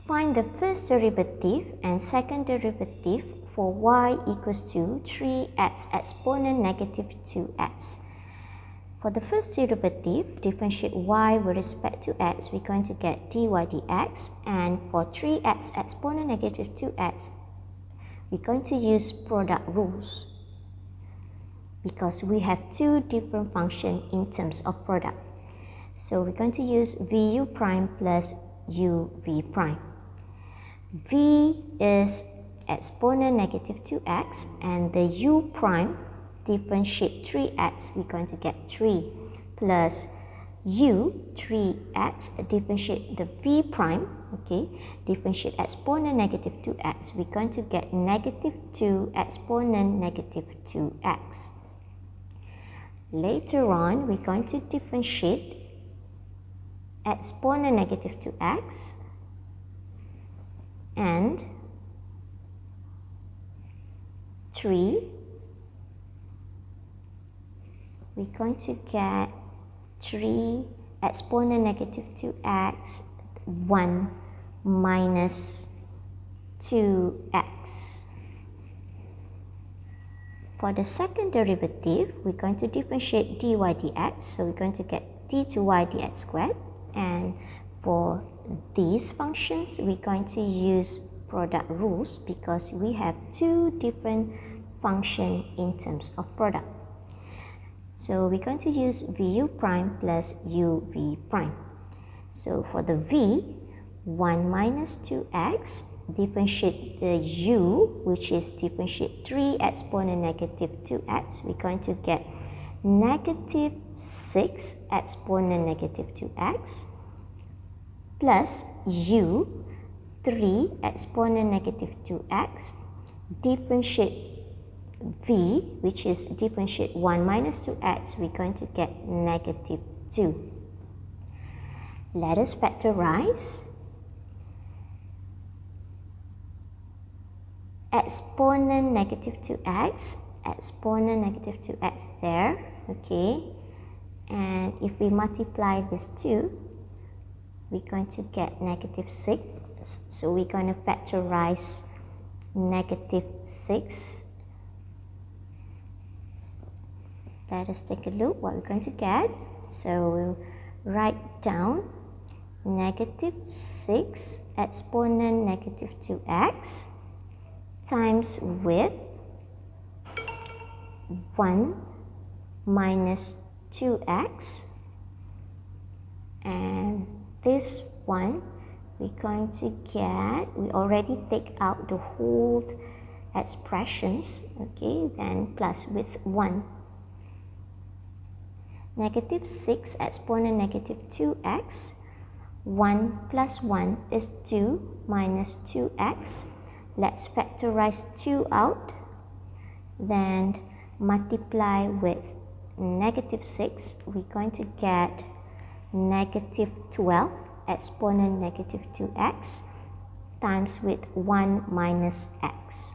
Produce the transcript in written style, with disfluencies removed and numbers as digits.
Find the first derivative and second derivative for y equals to 3x exponent negative 2x. For the first derivative, differentiate y with respect to x, we're going to get dy dx, and for 3x exponent negative 2x, we're going to use product rules because we have two different functions in terms of product. So we're going to use vu prime plus uv prime. V is exponent negative 2x, and the u prime differentiate 3x, we're going to get 3 plus u 3x differentiate the v prime, okay, differentiate exponent negative 2x, we're going to get negative 2 exponent negative 2x. Later on, we're going to differentiate exponent negative 2x and 3, we're going to get 3 exponent negative 2x, 1 minus 2x. For the second derivative, we're going to differentiate dy dx, so we're going to get d to y dx squared, and for these functions, we're going to use product rules because we have two different functions in terms of product. So we're going to use vu prime plus uv prime. So for the v, 1 minus 2x, differentiate the u, which is differentiate 3 exponent negative 2x, we're going to get negative 6 exponent negative 2x plus u 3 exponent negative 2x, differentiate v, which is differentiate 1 minus 2x, we're going to get negative 2. Let us factorize. Exponent negative 2x, exponent negative 2x there, okay, and if we multiply this 2, we're going to get negative 6, so we're going to factorize negative 6. Let us take a look what we're going to get. So we'll write down negative 6 exponent negative 2x times with 1 minus 2x, and this one we're going to get, we already take out the whole expressions, okay, then plus with 1. Negative 6 exponent negative 2x, 1 plus 1 is 2 minus 2x. Let's factorize 2 out, then multiply with negative 6, we're going to get negative 12 exponent negative 2x times with 1 minus x.